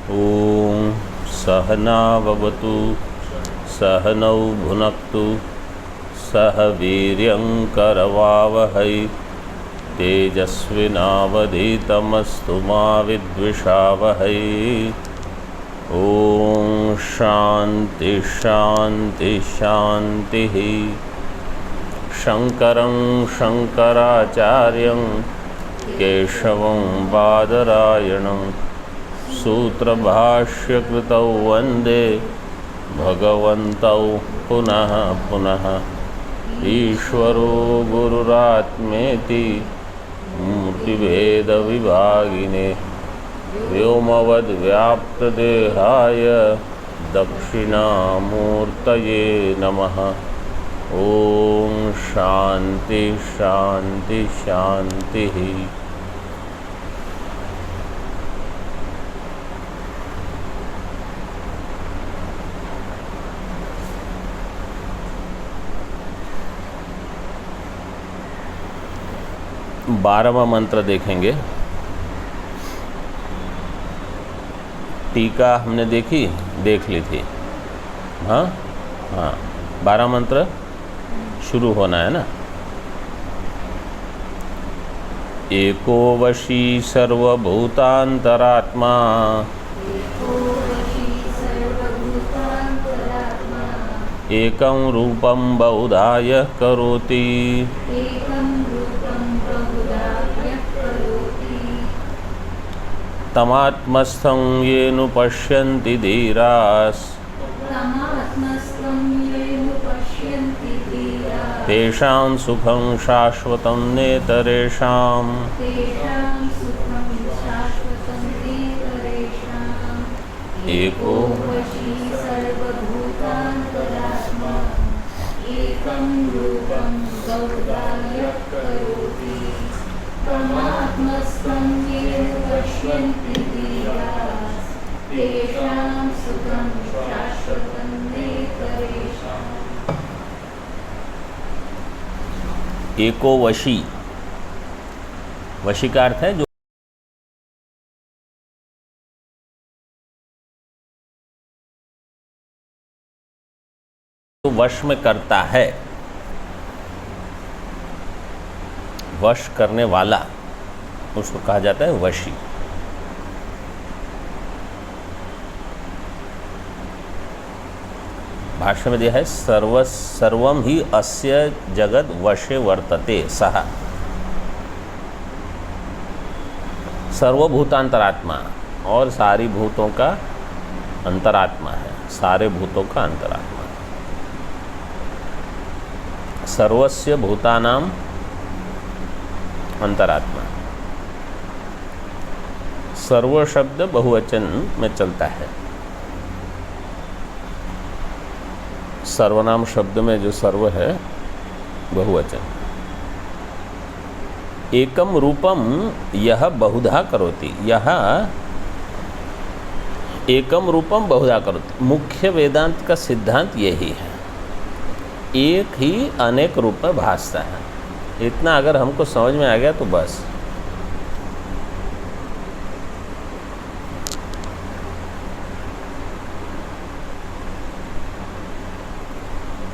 ॐ सहनाववतु सहनौ भुनक्तु सह वीर्यं करवावहै तेजस्विनावधीतमस्तु मा विद्विषावहै। ॐ शान्ति शान्ति शान्तिः। शङ्करं शङ्कराचार्यं केशवं बादरायणं सूत्रभाष्यकृतौ वन्दे भगवन्तौ पुनः पुनः। ईश्वरो गुरुरात्मेति मूर्तिभेदविभागिने व्योमवद्व्याप्तदेहाय दक्षिणामूर्तये नमः। ॐ शान्ति शान्ति शान्तिः। बारहवां मंत्र देखेंगे। टीका हमने देख ली थी। हाँ, 12 मंत्र शुरू होना है ना। एको वशी सर्वभूतांतरात्मा एकं रूपं बहुधाय करोति तमात्मस्थं येनु पश्यन्ति धीरास् तेषां सुखं शाश्वतं नेतरेषाम्। एको एको वशी, वशी का अर्थ है जो वश में करता है, वश करने वाला, उसको कहा जाता है वशी। भाष्य में दिया है सर्वम ही अस्य जगद वशे वर्तते सह। सर्वभूतांतरात्मा, और सारी भूतों का अंतरात्मा है, सारे भूतों का अंतरात्मा। सर्वस्य भूतानां अंतरात्मा। सर्व शब्द बहुवचन में चलता है। सर्वनाम शब्द में जो सर्व है बहुवचन। एकम रूपम यह बहुधा करोति, यह एकम रूपम बहुधा करोति। मुख्य वेदांत का सिद्धांत यही है, एक ही अनेक रूप में भासता है। इतना अगर हमको समझ में आ गया तो बस।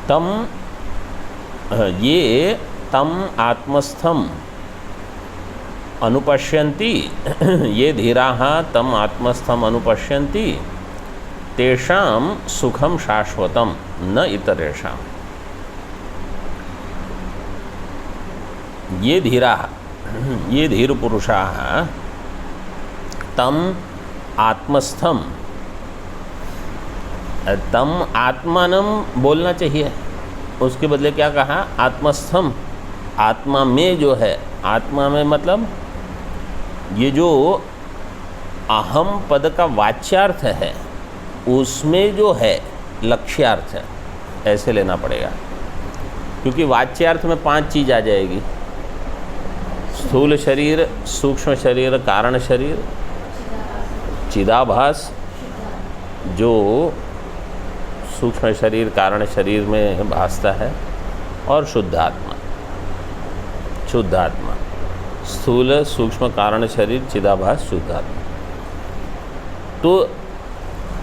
तम ये तम आत्मस्थम अनुपश्यन्ति, ये धीराः तम आत्मस्थम अनुपश्यन्ति तेषां सुखम शाश्वतम न इतरेषां। ये धीराः, ये धीर पुरुषाः तम आत्मस्थम, तम आत्मानम बोलना चाहिए, उसके बदले क्या कहा? आत्मस्थम। आत्मा में जो है, आत्मा में मतलब ये जो अहम पद का वाच्यार्थ है उसमें जो है लक्ष्यार्थ है, ऐसे लेना पड़ेगा। क्योंकि वाच्यार्थ में 5 चीज़ आ जाएगी: स्थूल शरीर, सूक्ष्म शरीर, कारण शरीर, चिदाभास जो सूक्ष्म शरीर कारण शरीर में भासता है, और शुद्धात्मा। शुद्धात्मा, स्थूल सूक्ष्म कारण शरीर चिदाभास शुद्धात्मा। तो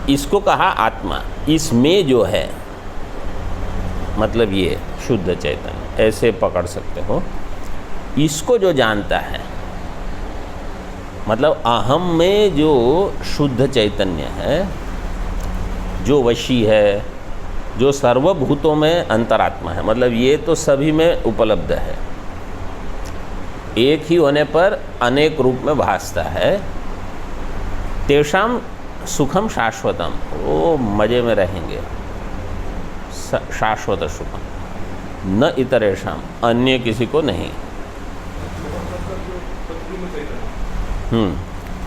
इसको कहा आत्मा। इसमें जो है मतलब ये शुद्ध चैतन्य, ऐसे पकड़ सकते हो। इसको जो जानता है मतलब अहम में जो शुद्ध चैतन्य है, जो वशी है, जो सर्वभूतों में अंतरात्मा है, मतलब ये तो सभी में उपलब्ध है, एक ही होने पर अनेक रूप में भासता है। तेषाम सुखम शाश्वतम, वो मज़े में रहेंगे, शाश्वत सुखम, न इतरेशम, अन्य किसी को नहीं।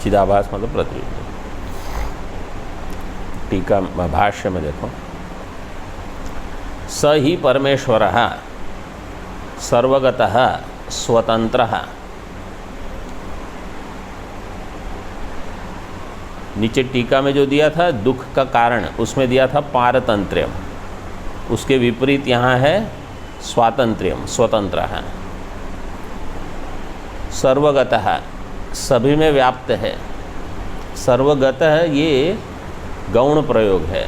चिदाभास मतलब प्रतिबिंब। टीका भाष्य में देखो, स ही परमेश्वरः सर्वगतः स्वतंत्रः। नीचे टीका में जो दिया था दुख का कारण, उसमें दिया था पारतंत्र्यम, उसके विपरीत यहाँ है स्वातंत्र्यम, स्वतंत्र है। सर्वगतः, सभी में व्याप्त है। सर्वगतः ये गौण प्रयोग है।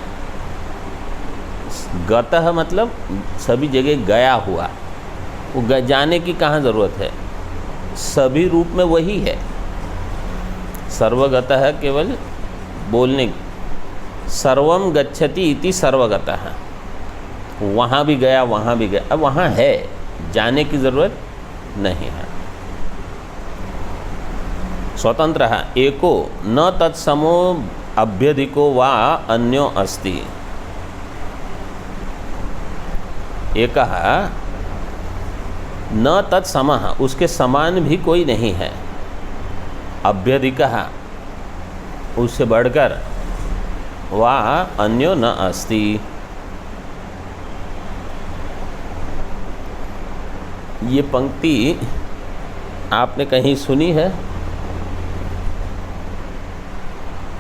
गतः मतलब सभी जगह गया हुआ, वो जाने की कहाँ ज़रूरत है, सभी रूप में वही है। सर्वगतः केवल बोलने, सर्वम गच्छति इति सर्वगतः, वहाँ भी गया, वहाँ भी गया, अब वहाँ है, जाने की ज़रूरत नहीं है। स्वतंत्र है, एको न तत्समो अभ्यधिको वा अन्यो अस्ति। एक न तत्समः, उसके समान भी कोई नहीं है। अभ्यधिकः, उससे बढ़कर, वा अन्यो न अस्ति। ये पंक्ति आपने कहीं सुनी है?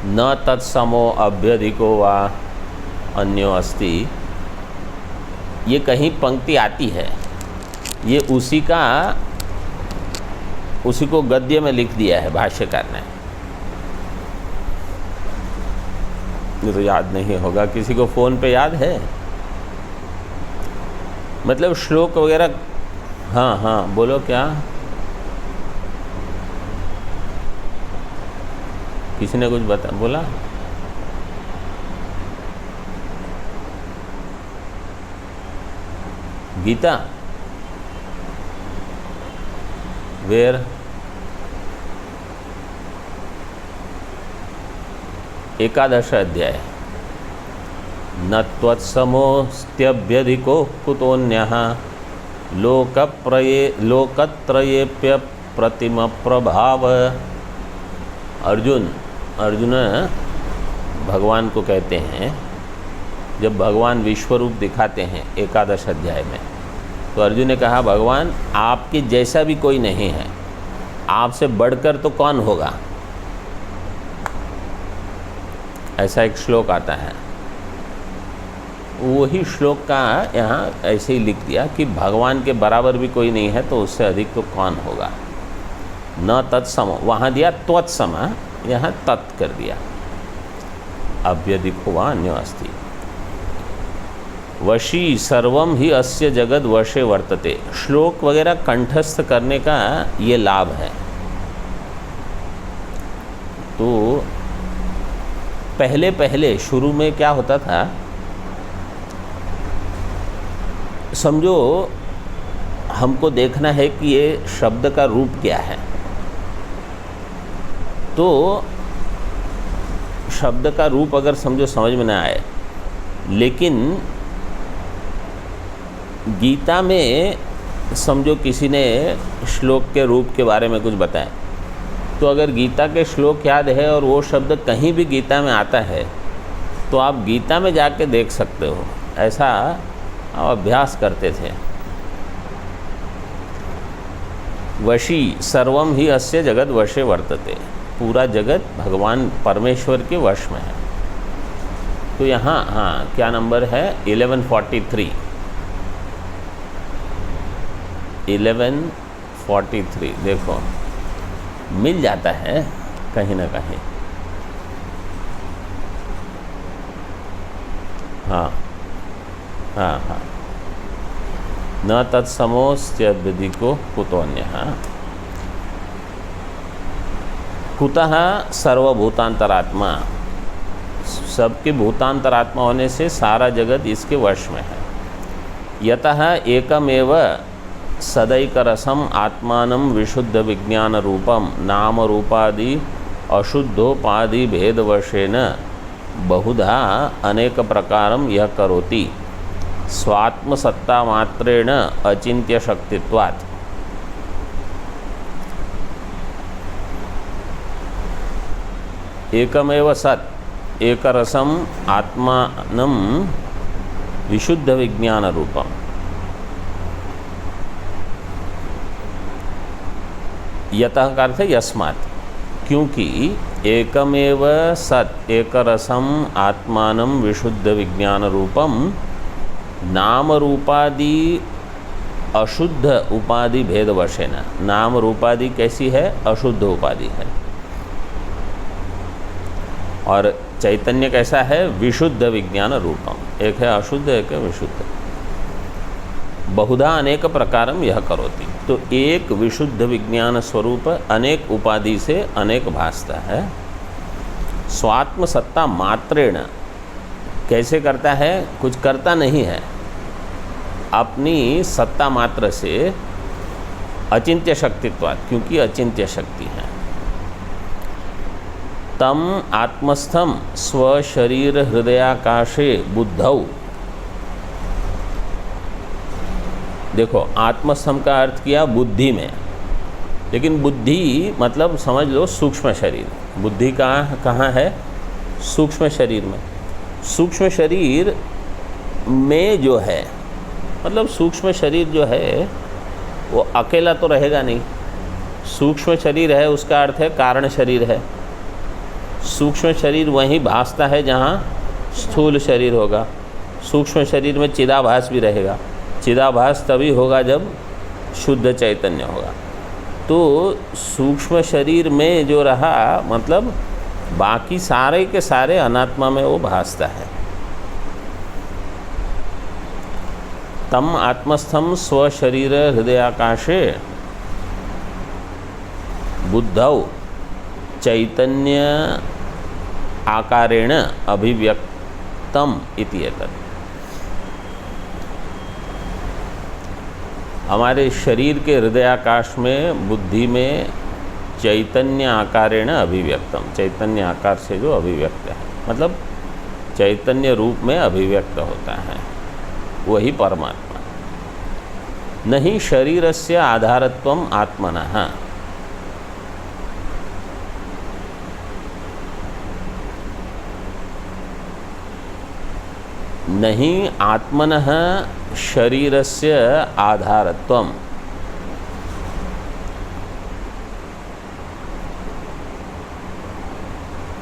न तत्समो अभ्यधिको वा अन्यो अस्ति, ये कहीं पंक्ति आती है। ये उसी को गद्य में लिख दिया है भाष्यकार ने। ये तो याद नहीं होगा, किसी को फ़ोन पे याद है? मतलब श्लोक वगैरह, हाँ हाँ बोलो, क्या किसी ने कुछ बोला? गीता, वेर? एकादश अध्याय, न त्वत्समोऽस्त्यभ्यधिको कुतोऽन्यः लोकत्रयेप्य प्रतिम प्रभाव। अर्जुन भगवान को कहते हैं, जब भगवान विश्वरूप दिखाते हैं एकादश अध्याय में, तो अर्जुन ने कहा भगवान आपके जैसा भी कोई नहीं है, आपसे बढ़कर तो कौन होगा। ऐसा एक श्लोक आता है, वही श्लोक का यहाँ ऐसे ही लिख दिया कि भगवान के बराबर भी कोई नहीं है, तो उससे अधिक तो कौन होगा। न तत्सम, वहाँ दिया त्वत्सम, यहाँ तत् कर दिया। अभ्यधिको वा अन्यो अस्ति। वशी सर्वम ही अस्य जगद वशे वर्तते। श्लोक वगैरह कंठस्थ करने का ये लाभ है। तो पहले शुरू में क्या होता था, समझो हमको देखना है कि ये शब्द का रूप क्या है, तो शब्द का रूप अगर समझो समझ में ना आए, लेकिन गीता में समझो किसी ने श्लोक के रूप के बारे में कुछ बताया, तो अगर गीता के श्लोक याद है और वो शब्द कहीं भी गीता में आता है, तो आप गीता में जाके देख सकते हो। ऐसा अभ्यास करते थे। वशी सर्वम ही अस्य जगत वशे वर्तते, पूरा जगत भगवान परमेश्वर के वश में है। तो यहाँ हाँ क्या नंबर है, 1143 देखो मिल जाता है कहीं ना कहीं। हाँ हाँ हाँ, न तत्समोस्त्यविधि को कुतोऽन्यः। कुतः सर्वभूतांतरात्मा, सबके भूतांतरात्मा होने से सारा जगत इसके वश में है। यतः एकमेव सदैकरसम आत्मानं विशुद्ध विज्ञान रूपम नाम रूपादि अशुद्धोपाधि भेदवशेन बहुधा अनेक प्रकारम यह करोति स्वात्मसत्ता मात्रेण अचिंत्य शक्तित्वात्। एकमेव सत् एकरसम आत्मानं विशुद्ध विज्ञान रूपम। यतः का अर्थ है यस्मात्, क्योंकि एकमेव सत् एकरसम आत्मानं विशुद्ध विज्ञान रूपम नाम रूपादि अशुद्ध उपाधि भेदवशेन। नाम रूपादि कैसी है? अशुद्ध उपाधि है। और चैतन्य कैसा है? विशुद्ध विज्ञान रूपम। एक है अशुद्ध, एक है विशुद्ध। बहुधा अनेक प्रकारम यह करोति, तो एक विशुद्ध विज्ञान स्वरूप अनेक उपाधि से अनेक भासता है। स्वात्म सत्ता मात्रेण, कैसे करता है? कुछ करता नहीं है, अपनी सत्ता मात्र से अचिंत्य शक्तित्वात्, क्योंकि अचिंत्य शक्ति है। तम आत्मस्थम स्वशरीर हृदयाकाशे बुद्धौ। देखो, आत्मस्थम का अर्थ किया बुद्धि में, लेकिन बुद्धि मतलब समझ लो सूक्ष्म शरीर। बुद्धि कहाँ है? सूक्ष्म शरीर में। सूक्ष्म शरीर में जो है, मतलब सूक्ष्म शरीर जो है वो अकेला तो रहेगा नहीं। सूक्ष्म शरीर है उसका अर्थ है कारण शरीर है। सूक्ष्म शरीर वहीं भासता है जहाँ स्थूल शरीर होगा। सूक्ष्म शरीर में चिदाभास भी रहेगा। चिदाभास तभी होगा जब शुद्ध चैतन्य होगा। तो सूक्ष्म शरीर में जो रहा, मतलब बाकी सारे के सारे अनात्मा में वो भासता है। तम आत्मस्थम स्वशरीर हृदयाकाशे बुद्धौ चैतन्य आकारेण अभिव्यक्तम इति एतत्। हमारे शरीर के हृदयाकाश में बुद्धि में चैतन्य आकारेण अभिव्यक्तम, चैतन्य आकार से जो अभिव्यक्त है, मतलब चैतन्य रूप में अभिव्यक्त होता है, वही परमात्मा। नहीं शरीरस्य आधारत्वम आत्मनः। नहीं आत्मनः शरीरस्य आधारत्वम।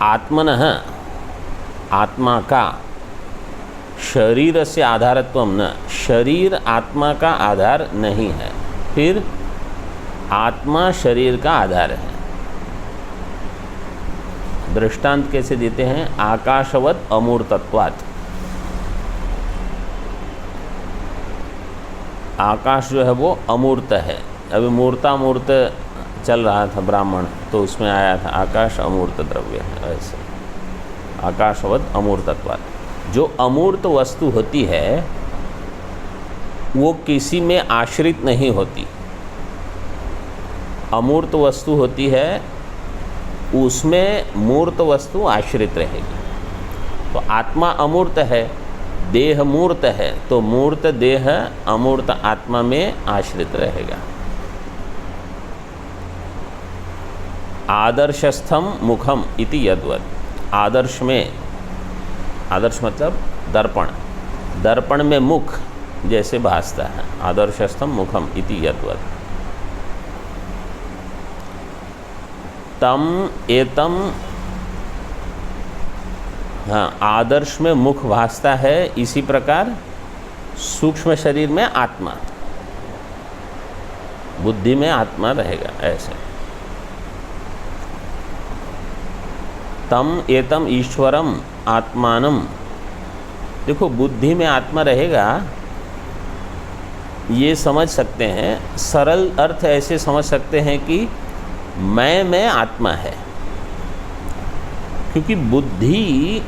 आत्मनः, आत्मा का, शरीर से आधारत्वम न, शरीर आत्मा का आधार नहीं है, फिर आत्मा शरीर का आधार है। दृष्टांत कैसे देते हैं? आकाशवत अमूर्तत्वात्। आकाश जो है वो अमूर्त है। अभी मूर्तामूर्त चल रहा था ब्राह्मण, तो उसमें आया था आकाश अमूर्त द्रव्य है। ऐसे आकाशवत अमूर्तत्वात्। जो अमूर्त वस्तु होती है वो किसी में आश्रित नहीं होती। अमूर्त वस्तु होती है उसमें मूर्त वस्तु आश्रित रहेगी। तो आत्मा अमूर्त है, देह मूर्त है, तो मूर्त देह अमूर्त आत्मा में आश्रित रहेगा। आदर्शस्थम मुखम इति यद्वत्। आदर्श में, आदर्श मतलब दर्पण, दर्पण में मुख जैसे भासता है। आदर्शस्थम मुखम इति यद्वत्। तम एतम, हाँ, आदर्श में मुख भासता है, इसी प्रकार सूक्ष्म शरीर में आत्मा, बुद्धि में आत्मा रहेगा। ऐसे तम एतम ईश्वरम आत्मानम देखो, बुद्धि में आत्मा रहेगा ये समझ सकते हैं। सरल अर्थ ऐसे समझ सकते हैं कि मैं में आत्मा है, क्योंकि बुद्धि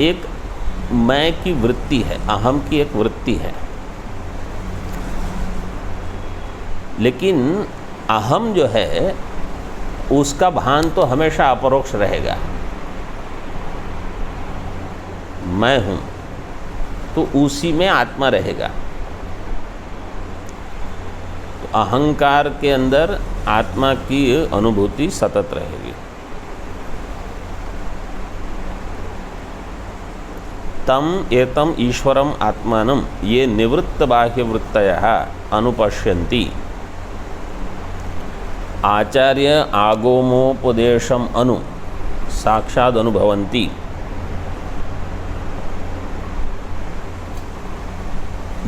एक मैं की वृत्ति है, अहम की एक वृत्ति है। लेकिन अहम जो है उसका भान तो हमेशा अपरोक्ष रहेगा। मैं हूँ तो उसी में आत्मा रहेगा। तो अहंकार के अंदर आत्मा की अनुभूति सतत रहेगी। तम एतम ईश्वरम आत्मानम ये निवृत्त बाह्य वृत्तयः अनुपश्यन्ति आचार्य आगमोपदेशम अनु साक्षाद अनुभवन्ति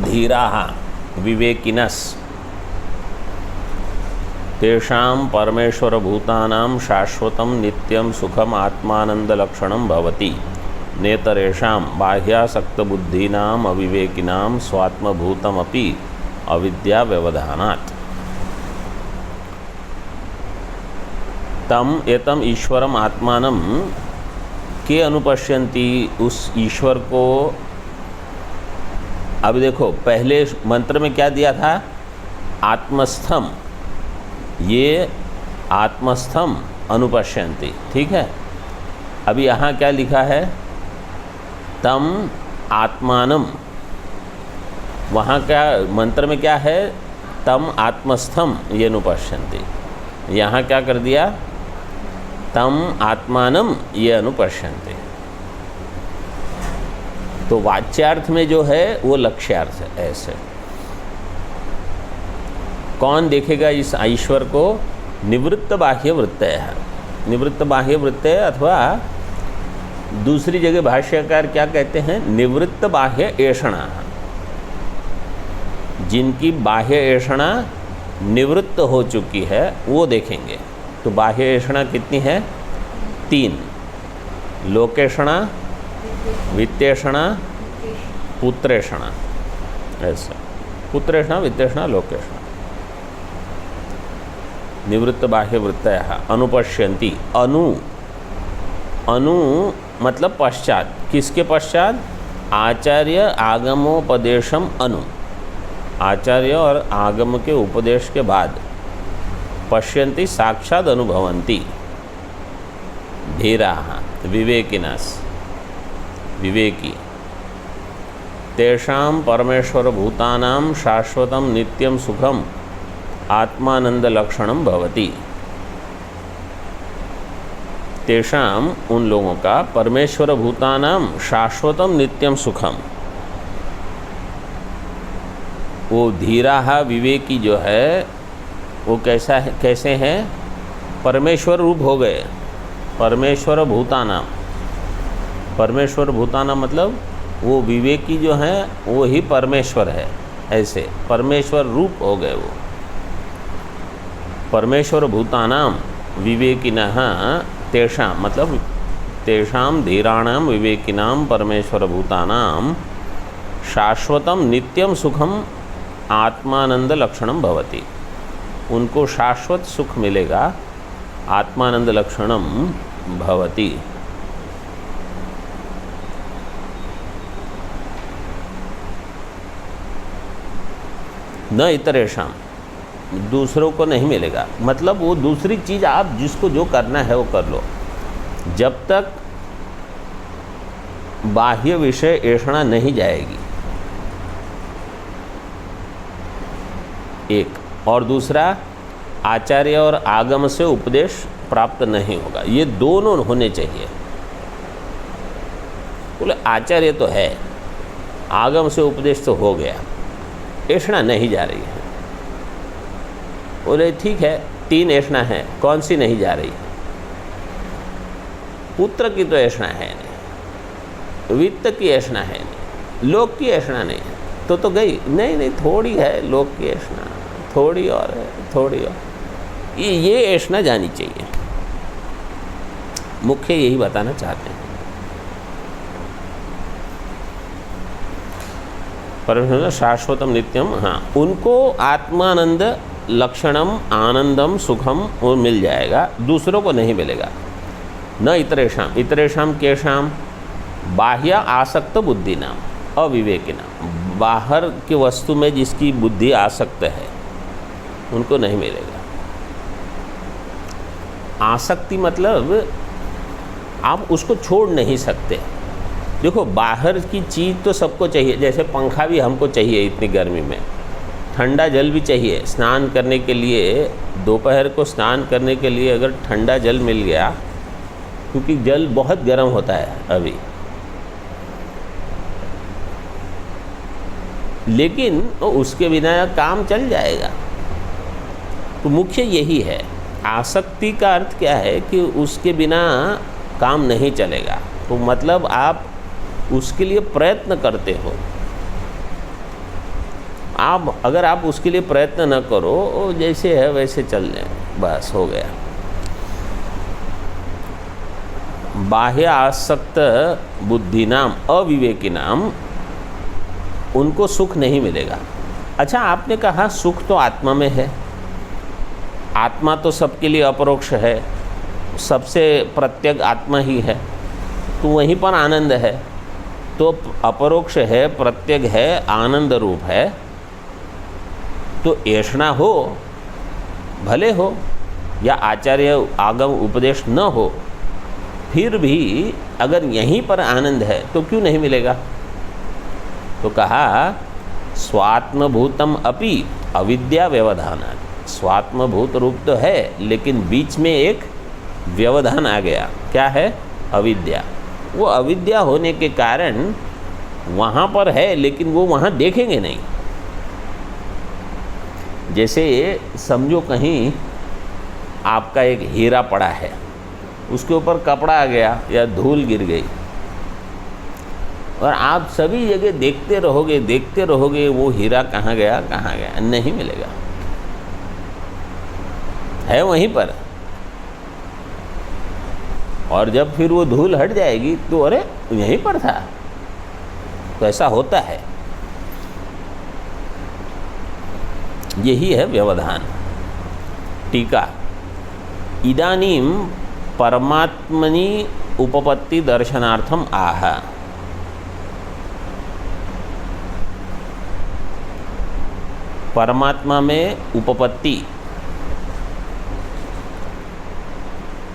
धीराः विवेकिनस् तेषां परमेश्वरभूतानां शाश्वतं नित्यं सुखम आत्मानंदलक्षणं भवति नेतरेषां बाह्यासक्तबुद्धीनाम् अविवेकिनां स्वात्मभूतमपि अविद्या व्यवधानात्। तम एतम ईश्वरम आत्मानम के अनुपश्यन्ति, उस ईश्वर को। अब देखो, पहले मंत्र में क्या दिया था? आत्मस्थम, ये आत्मस्थम अनुपश्यन्ति, ठीक है। अभी यहाँ क्या लिखा है? तम आत्मानम। वहाँ क्या मंत्र में क्या है? तम आत्मस्थम ये अनुपश्यन्ति। यहाँ क्या कर दिया? तम आत्मानम ये अनुपश्यन्ति। तो वाच्यार्थ में जो है वो लक्ष्यार्थ है। ऐसे कौन देखेगा इस ईश्वर को? निवृत्त बाह्य वृत्तय है। निवृत्त बाह्य वृत्तय, अथवा दूसरी जगह भाष्यकार क्या कहते हैं? निवृत्त बाह्य ऐषणा। जिनकी बाह्य ऐषणा निवृत्त हो चुकी है वो देखेंगे। तो बाह्य ऐषणा कितनी है? 3। लोकेषणा, वित्तेषणा, पुत्रेषणा। ऐसा पुत्रेषणा, वित्तेषणा, लोकेषणा। निवृत्त बाह्य वृत्तयः अनुपश्यन्ति। अनु मतलब पश्चात। किसके पश्चात? आचार्य आगमोपदेशम अनु। आचार्य और आगम के उपदेश के बाद पश्यन्ति साक्षात अनुभवन्ति धीराः विवेकिनस्, विवेकी। तेषां परमेश्वरभूतानां शाश्वतं नित्यं सुखम आत्मानंदलक्षणं भवति। तेषां उन लोगों का परमेश्वरभूतानां शाश्वतं नित्यं सुखम। वो धीराः विवेकी जो है वो कैसा है? कैसे हैं? परमेश्वर रूप हो गए। परमेश्वर भूतानां, परमेश्वर भूतानां मतलब वो विवेकी जो हैं वो ही परमेश्वर है। ऐसे परमेश्वर रूप हो गए वो। परमेश्वर भूतानां विवेकिनः तेषां मतलब तेषां धीराणां विवेकिनां परमेश्वर भूतानां शाश्वतं नित्यं सुखम आत्मानंद लक्षणम भवति। उनको शाश्वत सुख मिलेगा। आत्मानंद लक्षणम भवति। न इतरेषां, दूसरों को नहीं मिलेगा। मतलब वो दूसरी चीज़ आप जिसको जो करना है वो कर लो। जब तक बाह्य विषय ऐषणा नहीं जाएगी, एक। और दूसरा, आचार्य और आगम से उपदेश प्राप्त नहीं होगा। ये दोनों होने चाहिए। बोले आचार्य तो है, आगम से उपदेश तो हो गया, ऐषणा नहीं जा रही है। बोले ठीक है, 3 ऐषणा है, कौन सी नहीं जा रही? पुत्र की तो ऐषणा है नहीं, वित्त की ऐषणा है नहीं, लोक की ऐषणा नहीं है। तो गई नहीं, थोड़ी है लोक की ऐषणा, थोड़ी और है, थोड़ी और। ये ऐषणा जानी चाहिए। मुख्य यही बताना चाहते हैं। परमेश्वर शाश्वतम नित्यम, हाँ, उनको आत्मानंद लक्षणम आनंदम सुखम वो मिल जाएगा, दूसरों को नहीं मिलेगा। न इतरेशम, इतरेशम केशाम, बाह्य आसक्त बुद्धि नाम, अविवेकी नाम, बाहर की वस्तु में जिसकी बुद्धि आसक्त है उनको नहीं मिलेगा। आसक्ति मतलब आप उसको छोड़ नहीं सकते। देखो बाहर की चीज़ तो सबको चाहिए, जैसे पंखा भी हमको चाहिए इतनी गर्मी में, ठंडा जल भी चाहिए स्नान करने के लिए। दोपहर को स्नान करने के लिए अगर ठंडा जल मिल गया, क्योंकि जल बहुत गर्म होता है अभी, लेकिन तो उसके बिना काम चल जाएगा। तो मुख्य यही है, आसक्ति का अर्थ क्या है कि उसके बिना काम नहीं चलेगा। तो मतलब आप उसके लिए प्रयत्न करते हो। आप अगर आप उसके लिए प्रयत्न न करो, जैसे है वैसे चल जाए, बस हो गया। बाह्य आसक्त बुद्धि नाम अविवेकी नाम, उनको सुख नहीं मिलेगा। अच्छा, आपने कहा सुख तो आत्मा में है, आत्मा तो सबके लिए अपरोक्ष है, सबसे प्रत्यक आत्मा ही है, तो वहीं पर आनंद है। तो अपरोक्ष है, प्रत्यक है, आनंद रूप है, तो ऐषणा हो भले हो या आचार्य आगम उपदेश न हो, फिर भी अगर यहीं पर आनंद है तो क्यों नहीं मिलेगा। तो कहा स्वात्मभूतम अपि अविद्या व्यवधानात्, स्वात्मभूत रूप तो है लेकिन बीच में एक व्यवधान आ गया। क्या है? अविद्या। वो अविद्या होने के कारण वहाँ पर है लेकिन वो वहाँ देखेंगे नहीं। जैसे समझो कहीं आपका एक हीरा पड़ा है, उसके ऊपर कपड़ा आ गया या धूल गिर गई, और आप सभी जगह देखते रहोगे वो हीरा कहाँ गया, नहीं मिलेगा, है वहीं पर। और जब फिर वो धूल हट जाएगी तो अरे यहीं पर था। तो ऐसा होता है, यही है व्यवधान। टीका, इदानीम परमात्मनि उपपत्ति दर्शनार्थम आह। परमात्मा में उपपत्ति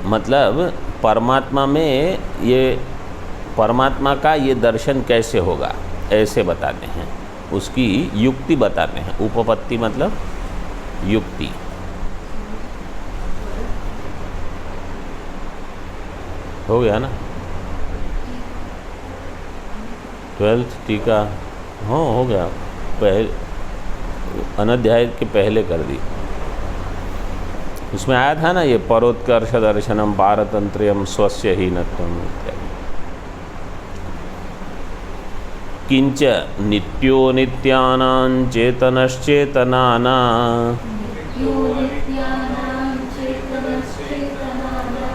मतलब परमात्मा में ये परमात्मा का ये दर्शन कैसे होगा, ऐसे बताते हैं, उसकी युक्ति बताते हैं। उपपत्ति मतलब युक्ति। हो गया ना 12th टीका? हाँ हो गया, पहले अनध्याय के पहले कर दी। उसमें आया था ना ये परोत्कर्ष दर्शनम पारतंत्र्यम स्वस्य हीनत्वम इत्यादि। किंच नित्यो नित्यानां चेतनश्चेतनानां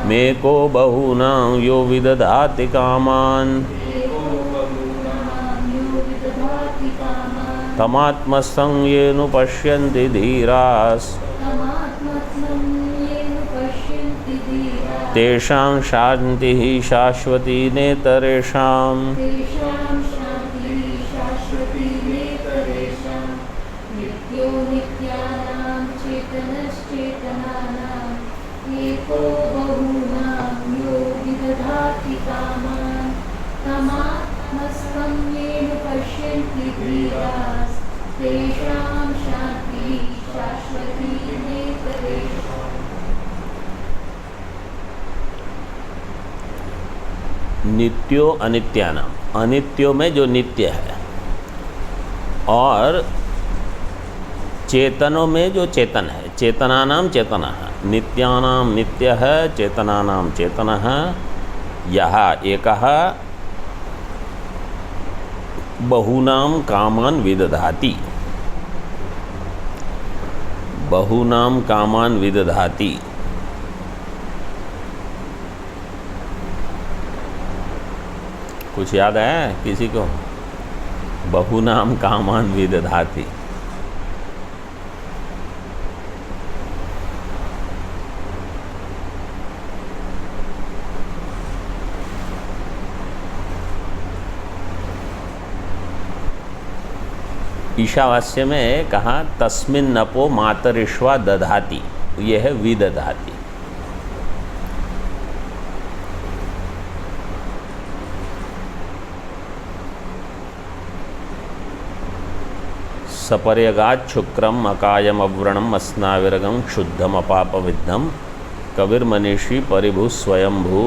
मेको बहूनां यो विदधाति कामान् तमात्मस्थं येनु पश्यन्ति धीरास् तेषां शान्तिः शाश्वती नेतरेषाम्। नित्यो अनित्यानाम, अनित्यों में जो नित्य है, और चेतनों में जो चेतन है, चेतनानाम चेतना है, नित्यानाम नित्य है, चेतनानाम चेतन है। यह एकः बहूनां कामान् विदधाति, बहूनां कामान् विदधाति। कुछ याद है किसी को? बहुनाम कामान विदधाति। ईशावास्य में कहा तस्मिन् नपो मातरिश्वा दधाति, यह है विदधाति। सपर्यगात् शुक्रम अकायम अव्रणम अस्नाविरगम शुद्धम अपापविद्धम कविर्मनीषी परिभु स्वयंभू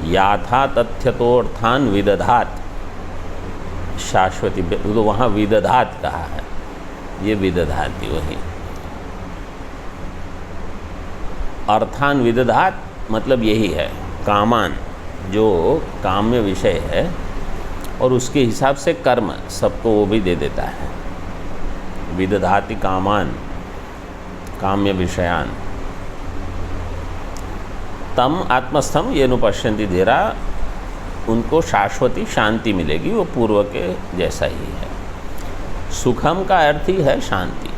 याथा तथ्यतोर्थान विदधात। शाश्वती, तो वहाँ विदधात कहा है, ये विदधाति वही। अर्थान विदधात मतलब यही है, कामान जो काम्य विषय है और उसके हिसाब से कर्म सबको वो भी दे देता है। विदधाति कामान काम्य विषयान तम आत्मस्थम ये नुपश्यन्ति धीरा, उनको शाश्वती शांति मिलेगी, वो पूर्व के जैसा ही है। सुखम का अर्थ ही है शांति।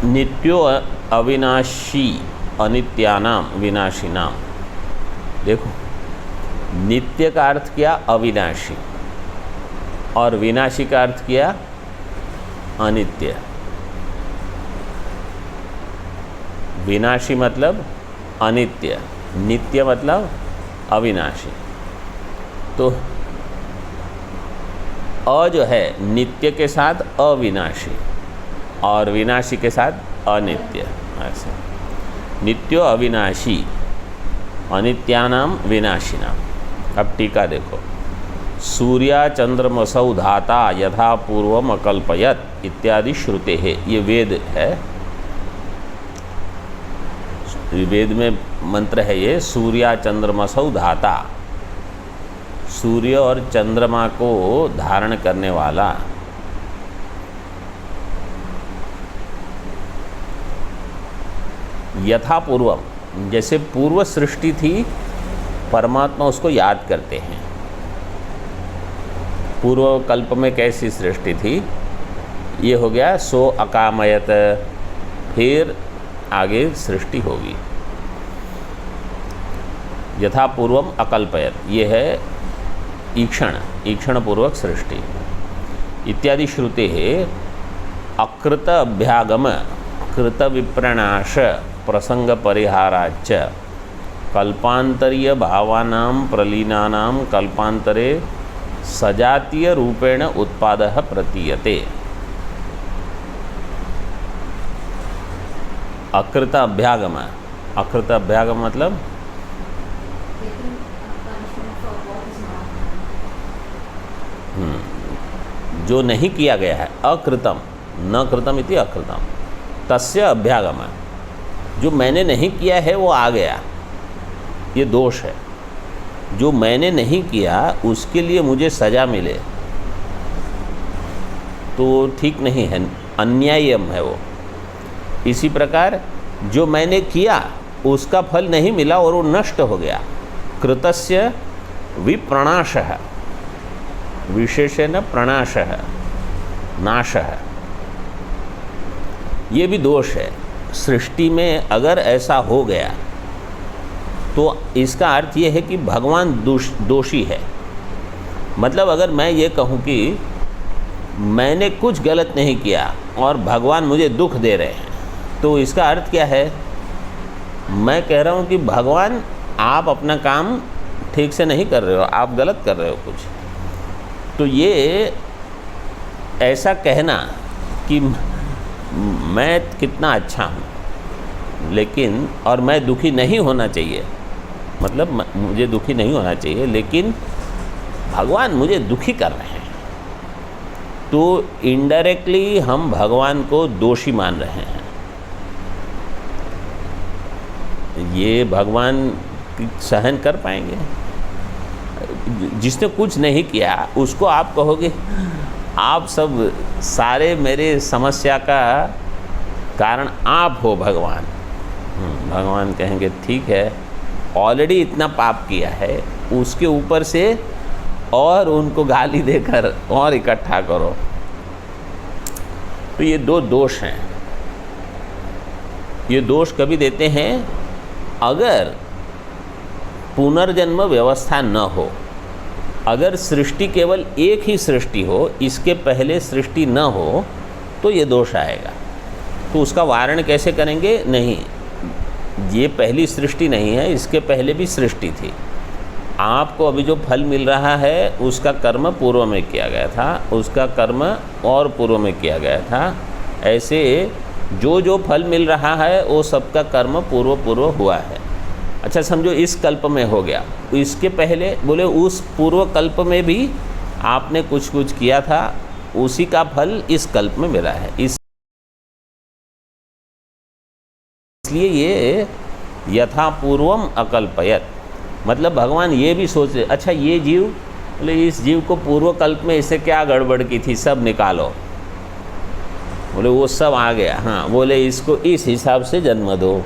नित्यो अविनाशी अनित्यानाम विनाशिनाम। देखो, नित्य का अर्थ किया अविनाशी और विनाशी का अर्थ किया अनित्य। विनाशी मतलब अनित्य, नित्य मतलब अविनाशी। तो अ जो है नित्य के साथ अविनाशी और विनाशी के साथ अनित्य, ऐसे नित्यो अविनाशी अनित्यानाम विनाशिनाम। अब टीका देखो, सूर्या चंद्रमसौ धाता यथा पूर्वम अकल्पयत इत्यादि श्रुते है। ये वेद है, वेद में मंत्र है ये, सूर्या चंद्रमसौ धाता, सूर्य और चंद्रमा को धारण करने वाला। यथा पूर्वम, जैसे पूर्व सृष्टि थी, परमात्मा उसको याद करते हैं। पूर्व कल्प में कैसी सृष्टि थी, ये हो गया सो अकामयत, फिर आगे सृष्टि होगी। यथा पूर्वम अकल्पयत, ये है ईक्षण पूर्वक सृष्टि। इत्यादि श्रुते है अकृत अभ्यागम कृत विप्रणाश प्रसंग परिहाराच कल्पांतरीय भावानां प्रलीनानां कल्पांतरे सजातीय रूपेण उत्पादः प्रतीयते। अकृत अभ्यागम, अकृत अभ्यागम मतलब जो नहीं किया गया है, अकृतम न कृतम इति अकृतम, तस्य अभ्यागम, जो मैंने नहीं किया है वो आ गया, ये दोष है। जो मैंने नहीं किया उसके लिए मुझे सज़ा मिले तो ठीक नहीं है, अन्यायम है वो। इसी प्रकार जो मैंने किया उसका फल नहीं मिला और वो नष्ट हो गया, कृतस्य विप्रणाशः, विशेषण प्रणाशः, नाशः, ये भी दोष है। सृष्टि में अगर ऐसा हो गया तो इसका अर्थ ये है कि भगवान दोषी है। मतलब अगर मैं ये कहूँ कि मैंने कुछ गलत नहीं किया और भगवान मुझे दुख दे रहे हैं, तो इसका अर्थ क्या है? मैं कह रहा हूँ कि भगवान आप अपना काम ठीक से नहीं कर रहे हो, आप गलत कर रहे हो कुछ। तो ये ऐसा कहना कि मैं कितना अच्छा हूँ लेकिन, और मैं दुखी नहीं होना चाहिए, मतलब मुझे दुखी नहीं होना चाहिए लेकिन भगवान मुझे दुखी कर रहे हैं, तो इनडायरेक्टली हम भगवान को दोषी मान रहे हैं। ये भगवान सहन कर पाएंगे? जिसने कुछ नहीं किया उसको आप कहोगे आप सब सारे मेरे समस्या का कारण आप हो भगवान, भगवान कहेंगे ठीक है, ऑलरेडी इतना पाप किया है, उसके ऊपर से और उनको गाली देकर और इकट्ठा करो। तो ये दो दोष हैं। ये दोष कभी देते हैं अगर पुनर्जन्म व्यवस्था न हो, अगर सृष्टि केवल एक ही सृष्टि हो, इसके पहले सृष्टि न हो, तो ये दोष आएगा। तो उसका वारण कैसे करेंगे? नहीं, ये पहली सृष्टि नहीं है, इसके पहले भी सृष्टि थी। आपको अभी जो फल मिल रहा है उसका कर्म पूर्व में किया गया था, उसका कर्म और पूर्व में किया गया था। ऐसे जो जो फल मिल रहा है वो सबका कर्म पूर्व हुआ है। अच्छा समझो इस कल्प में हो गया, इसके पहले बोले उस पूर्व कल्प में भी आपने कुछ किया था, उसी का फल इस कल्प में मिला है। इसलिए ये यथा पूर्वम अकल्पयत, मतलब भगवान ये भी सोच रहे, अच्छा ये जीव, बोले इस जीव को पूर्व कल्प में इसे क्या गड़बड़ की थी, सब निकालो। बोले वो सब आ गया, हाँ। बोले इसको इस हिसाब से जन्म दो,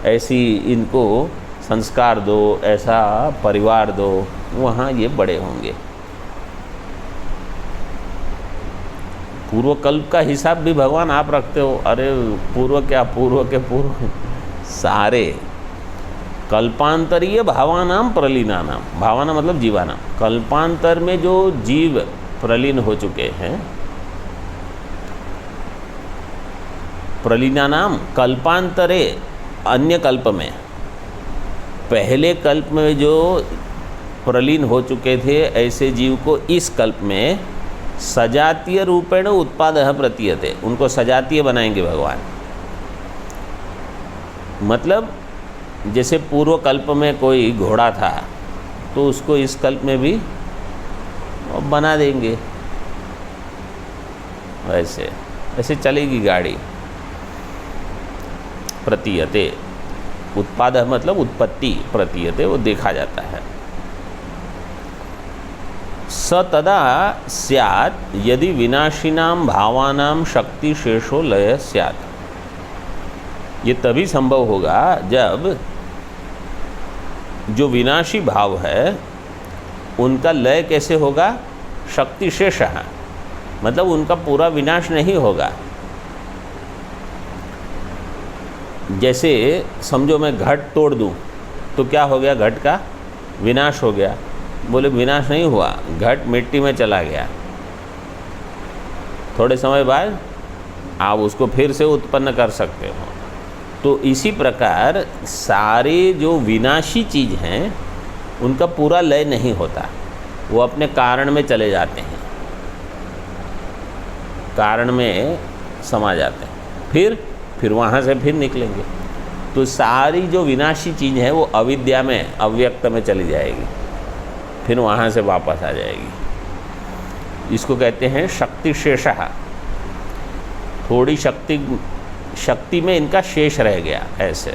ऐसी इनको संस्कार दो, ऐसा परिवार दो, वहाँ ये बड़े होंगे। पूर्व कल्प का हिसाब भी भगवान आप रखते हो। अरे पूर्व क्या, पूर्व के पूर्व सारे कल्पांतरीय भावानाम प्रलीनानाम, भावाना मतलब जीवानाम, कल्पांतर में जो जीव प्रलीन हो चुके हैं, प्रलीनानाम कल्पांतरे, अन्य कल्प में, पहले कल्प में जो प्रलीन हो चुके थे ऐसे जीव को इस कल्प में सजातीय रूपेण उत्पादः प्रतीयते, उनको सजातीय बनाएंगे भगवान। मतलब जैसे पूर्व कल्प में कोई घोड़ा था तो उसको इस कल्प में भी बना देंगे, वैसे ऐसे चलेगी गाड़ी। प्रतीयते, उत्पाद मतलब उत्पत्ति, प्रतीयते वो देखा जाता है। स तदा स्यात् यदि विनाशिनां भावानां शक्ति शेषो लय स्यात्, ये तभी संभव होगा जब जो विनाशी भाव है उनका लय कैसे होगा? शक्ति शेष, मतलब उनका पूरा विनाश नहीं होगा। जैसे समझो मैं घट तोड़ दूं तो क्या हो गया? घट का विनाश हो गया। बोले विनाश नहीं हुआ, घट मिट्टी में चला गया। थोड़े समय बाद आप उसको फिर से उत्पन्न कर सकते हो। तो इसी प्रकार सारे जो विनाशी चीज़ हैं उनका पूरा लय नहीं होता, वो अपने कारण में चले जाते हैं, कारण में समा जाते हैं, फिर वहाँ से फिर निकलेंगे। तो सारी जो विनाशी चीज़ है वो अविद्या में, अव्यक्त में चली जाएगी, फिर वहाँ से वापस आ जाएगी। इसको कहते हैं शक्ति शेषः। थोड़ी शक्ति में इनका शेष रह गया, ऐसे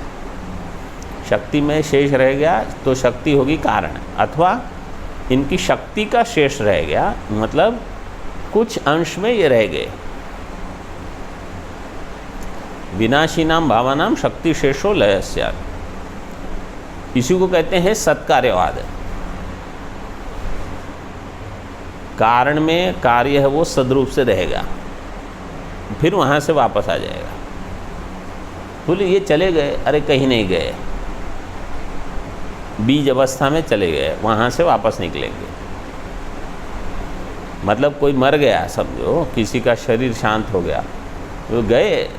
शक्ति में शेष रह गया तो शक्ति होगी कारण, अथवा इनकी शक्ति का शेष रह गया, मतलब कुछ अंश में ये रह गए। विनाशिनाम भावानाम शक्ति शेषो लय स्यात्, इसी को कहते हैं सत्कार्यवाद। कारण में कार्य है वो सद्रूप से रहेगा, फिर वहाँ से वापस आ जाएगा। बोले ये चले गए, अरे कहीं नहीं गए, बीज अवस्था में चले गए, वहाँ से वापस निकलेंगे। मतलब कोई मर गया, समझो किसी का शरीर शांत हो गया, वो गए।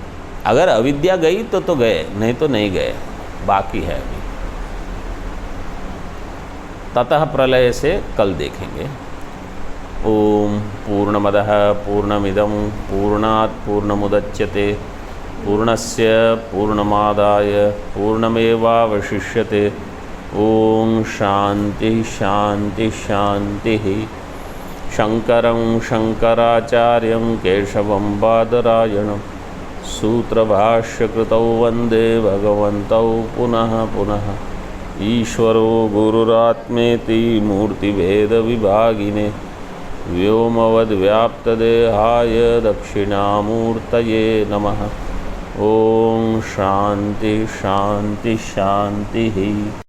अगर अविद्या गई तो गए, नहीं तो नहीं गए, बाकी है अभी। ततः प्रलय से कल देखेंगे। ओम पूर्णमदः पूर्णमिदं पूर्णात् पूर्णमुदच्यते पूर्णस्य पूर्णमादाय पूर्णमेवावशिष्यते। ओम शांति शांति शांति। शंकरं शंकराचार्यं केशवं बादरायणं सूत्रभाष्यकृतौ वन्दे भगवन्तौ पुनः पुनः। ईश्वरो गुरुरात्मेति मूर्तिभेदविभागिने व्योमवद्व्याप्तदेहाय दक्षिणामूर्तये नमः। ओम शांति शांति शांति ही।